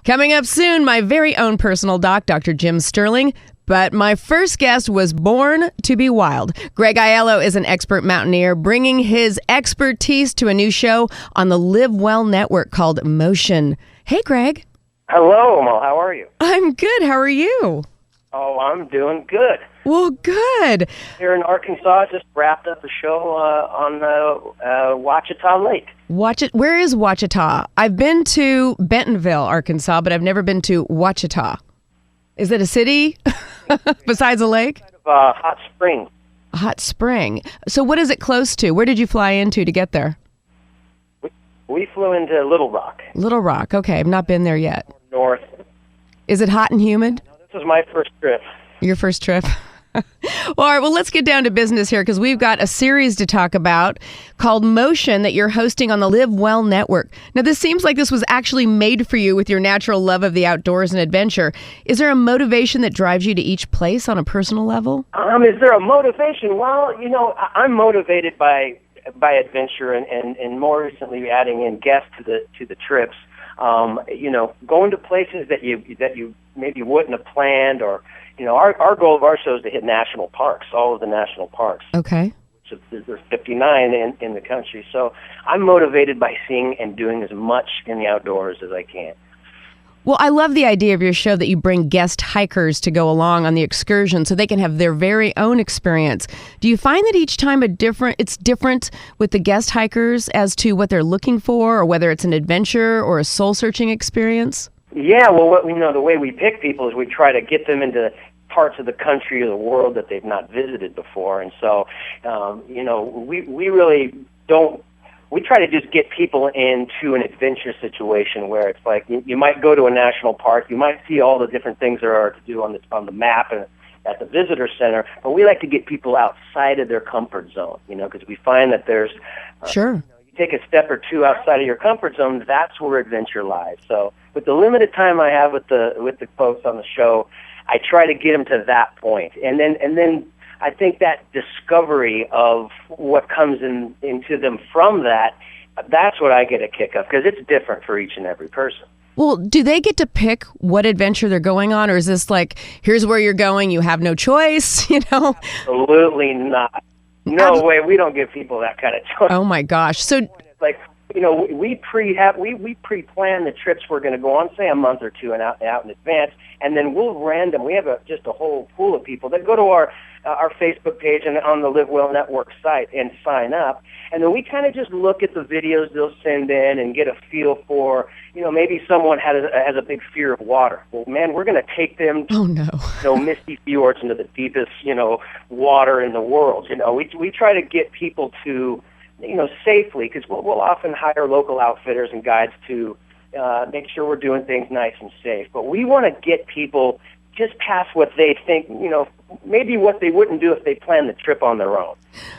Coming up soon, my very own personal doc, Dr. Jim Sterling. But my first guest was born to be wild. Greg Aiello is an expert mountaineer bringing his expertise to a new show on the Live Well Network called Motion. Hey, Greg. Hello, Moll. How are you? I'm good. How are you? Oh, I'm doing good. Well, good. Here in Arkansas, just wrapped up a show on Ouachita Lake. Where is Ouachita? I've been to Bentonville, Arkansas, but I've never been to Ouachita. Is it a city besides a lake? Kind of Hot Spring. A hot spring. So what is it close to? Where did you fly into to get there? We flew into Little Rock. Little Rock. Okay, I've not been there yet. North. Is it hot and humid? This was my first trip. Your first trip? Well, all right, well, let's get down to business here because we've got a series to talk about called Motion that you're hosting on the Live Well Network. Now, this seems like this was actually made for you with your natural love of the outdoors and adventure. Is there a motivation that drives you to each place on a personal level? Is there a motivation? Well, I'm motivated by adventure and more recently adding in guests to the trips. Going to places that you maybe wouldn't have planned, or our goal of our show is to hit national parks, all of the national parks. Okay. So there's 59 in the country. So I'm motivated by seeing and doing as much in the outdoors as I can. Well, I love the idea of your show that you bring guest hikers to go along on the excursion so they can have their very own experience. Do you find that each time it's different with the guest hikers as to what they're looking for, or whether it's an adventure or a soul-searching experience? Yeah, well, the way we pick people is we try to get them into parts of the country or the world that they've not visited before. And so, we really don't. We try to just get people into an adventure situation where it's like you might go to a national park, you might see all the different things there are to do on the map and at the visitor center, but we like to get people outside of their comfort zone, because we find that there's sure. You take a step or two outside of your comfort zone, that's where adventure lies. So with the limited time I have with the folks on the show, I try to get them to that point, and then I think that discovery of what comes into them from that's what I get a kick of, because it's different for each and every person. Well, do they get to pick what adventure they're going on, or is this like, here's where you're going, you have no choice, Absolutely not. No way, we don't give people that kind of choice. Oh my gosh. So like, we pre-plan the trips we're going to go on, say a month or two out in advance, and then we have just a whole pool of people that go to our Facebook page and on the Live Well Network site and sign up. And then we kind of just look at the videos they'll send in and get a feel for, maybe someone has a big fear of water. Well, man, we're going to take them to, misty fjords into the deepest, water in the world. We try to get people to, safely, because we'll often hire local outfitters and guides to make sure we're doing things nice and safe. But we want to get people just past what they think, maybe what they wouldn't do if they planned the trip on their own.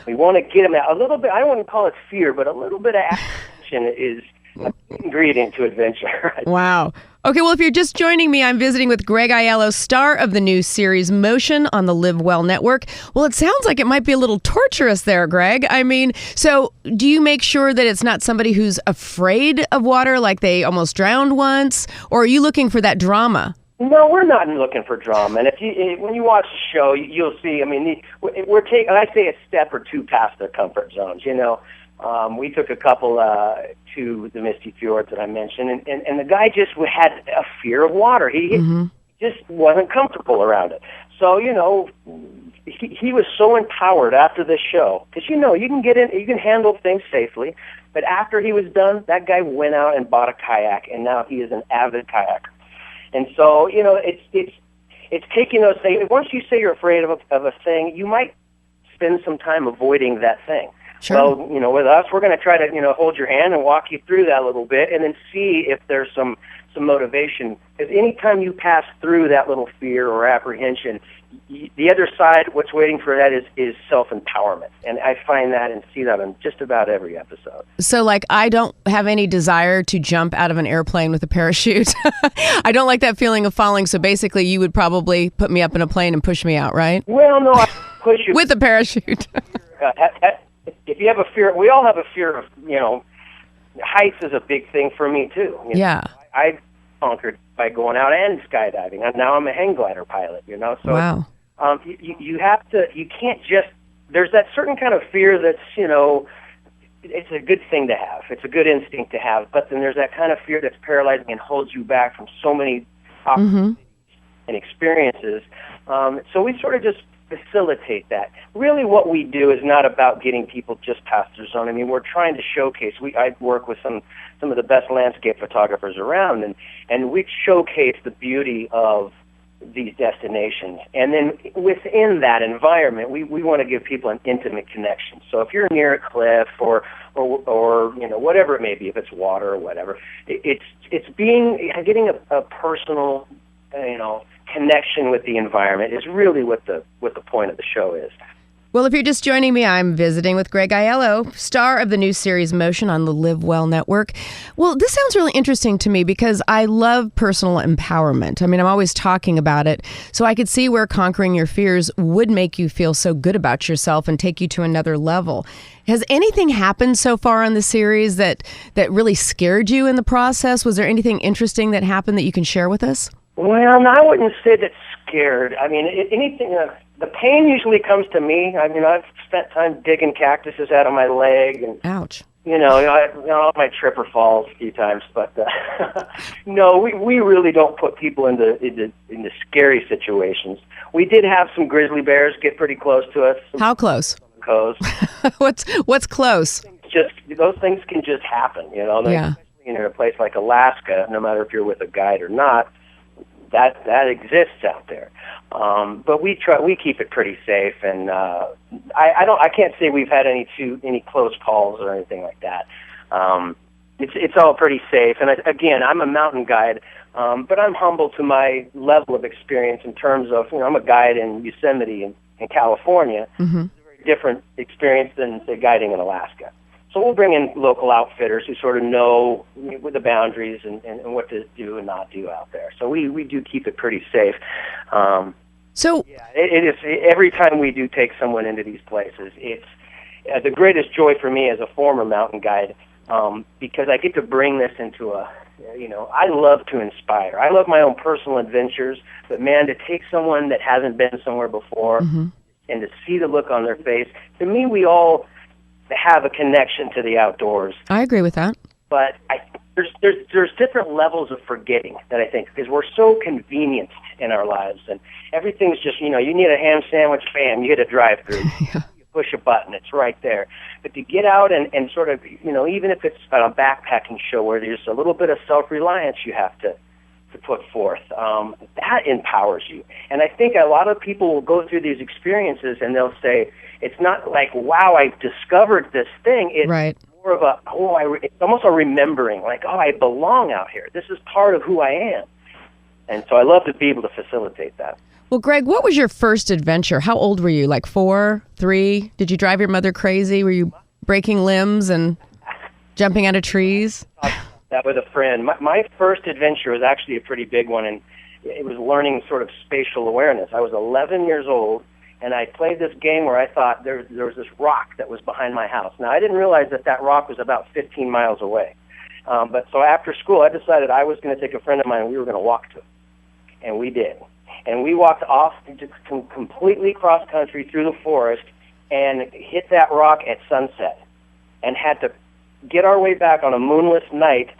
We want to get them a little bit, I wouldn't call it fear, but a little bit of apprehension is an ingredient to adventure. Wow. Okay, well, if you're just joining me, I'm visiting with Greg Aiello, star of the new series Motion on the Live Well Network. Well, it sounds like it might be a little torturous there, Greg. I mean, so do you make sure that it's not somebody who's afraid of water, like they almost drowned once, or are you looking for that drama? No, we're not looking for drama. And when you watch the show, you'll see. I mean, we're taking, I say, a step or two past their comfort zones. We took a couple to the misty fjords that I mentioned, and the guy just had a fear of water. He just wasn't comfortable around it. So he was so empowered after this show, because you can get in, you can handle things safely. But after he was done, that guy went out and bought a kayak, and now he is an avid kayaker. And so, it's taking those things. Once you say you're afraid of a thing, you might spend some time avoiding that thing. Sure. Well, with us, we're going to try to, hold your hand and walk you through that a little bit, and then see if there's some motivation. Because anytime you pass through that little fear or apprehension, the other side, what's waiting for that is self-empowerment. And I find that and see that on just about every episode. So, like, I don't have any desire to jump out of an airplane with a parachute. I don't like that feeling of falling. So basically, you would probably put me up in a plane and push me out, right? Well, no, I push you. With a parachute. If you have a fear, we all have a fear of, heights is a big thing for me, too. Yeah. conquered by going out and skydiving. And now I'm a hang glider pilot, So wow. You have to, you can't just, there's that certain kind of fear that's, it's a good thing to have. It's a good instinct to have. But then there's that kind of fear that's paralyzing and holds you back from so many opportunities and experiences. So we sort of just facilitate that. Really what we do is not about getting people just past their zone. I mean, we're trying to showcase. I work with some of the best landscape photographers around, and we showcase the beauty of these destinations. And then within that environment, we want to give people an intimate connection. So if you're near a cliff or whatever it may be, if it's water or whatever, it's getting a personal, connection with the environment is really what the point of the show is. Well, if you're just joining me, I'm visiting with Greg Aiello, star of the new series Motion on the Live Well Network. Well, this sounds really interesting to me because I love personal empowerment. I mean, I'm always talking about it, so I could see where conquering your fears would make you feel so good about yourself and take you to another level. Has anything happened so far on the series that really scared you in the process? Was there anything interesting that happened that you can share with us? Well, I wouldn't say that's scared. I mean, anything. The pain usually comes to me. I mean, I've spent time digging cactuses out of my leg, and ouch. I my trip or falls a few times, but no, we really don't put people into scary situations. We did have some grizzly bears get pretty close to us. How close? What's close? Just those things can just happen. Yeah. In a place like Alaska, no matter if you're with a guide or not. That exists out there, but we keep it pretty safe, and I can't say we've had any close calls or anything like that. It's all pretty safe, and again, I'm a mountain guide, but I'm humble to my level of experience in terms of I'm a guide in Yosemite in California. Mm-hmm. It's a very different experience than say guiding in Alaska. So we'll bring in local outfitters who sort of know the boundaries and what to do and not do out there. So we do keep it pretty safe. It is every time we do take someone into these places, it's the greatest joy for me as a former mountain guide because I get to bring this into I love to inspire. I love my own personal adventures, but man, to take someone that hasn't been somewhere before and to see the look on their face, to me, we all have a connection to the outdoors. I agree with that. But there's different levels of forgetting that I think because we're so convenient in our lives and everything's just you need a ham sandwich, bam, you hit a drive-through, yeah. You push a button, it's right there. But to get out and sort of even if it's a backpacking show where there's a little bit of self-reliance you have to put forth, that empowers you. And I think a lot of people will go through these experiences and they'll say, it's not like, wow, I've discovered this thing. It's right. More of it's almost a remembering, like, I belong out here. This is part of who I am. And so I love to be able to facilitate that. Well, Greg, what was your first adventure? How old were you? Like 4, 3? Did you drive your mother crazy? Were you breaking limbs and jumping out of trees? That with a friend. My first adventure was actually a pretty big one, and it was learning sort of spatial awareness. I was 11 years old, and I played this game where I thought there was this rock that was behind my house. Now, I didn't realize that rock was about 15 miles away. But so after school, I decided I was going to take a friend of mine, and we were going to walk to it. And we did. And we walked off completely cross-country through the forest and hit that rock at sunset and had to get our way back on a moonless night,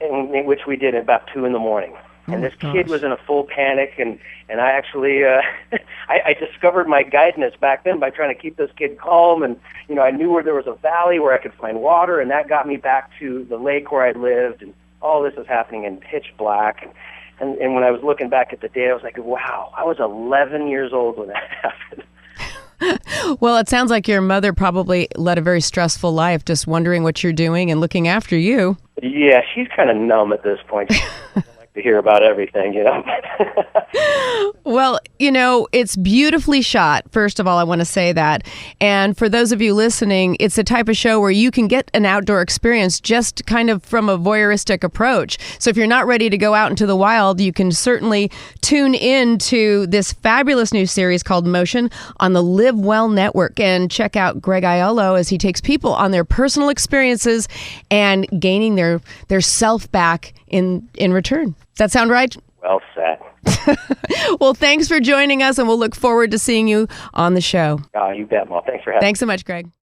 in which we did at about 2 in the morning. And this kid was in a full panic, and I actually I discovered my guidance back then by trying to keep this kid calm, and I knew where there was a valley where I could find water, and that got me back to the lake where I lived, and all this was happening in pitch black. And when I was looking back at the day, I was like, wow, I was 11 years old when that happened. Well, it sounds like your mother probably led a very stressful life, just wondering what you're doing and looking after you. Yeah, she's kind of numb at this point. She doesn't like to hear about everything, Well, it's beautifully shot. First of all, I want to say that. And for those of you listening, it's the type of show where you can get an outdoor experience just kind of from a voyeuristic approach. So if you're not ready to go out into the wild, you can certainly tune in to this fabulous new series called Motion on the Live Well Network and check out Greg Aiello as he takes people on their personal experiences and gaining their self back in return. Does that sound right? Well said. Well, thanks for joining us, and we'll look forward to seeing you on the show. You bet, Moll. Thanks for having me. Thanks so much, Greg.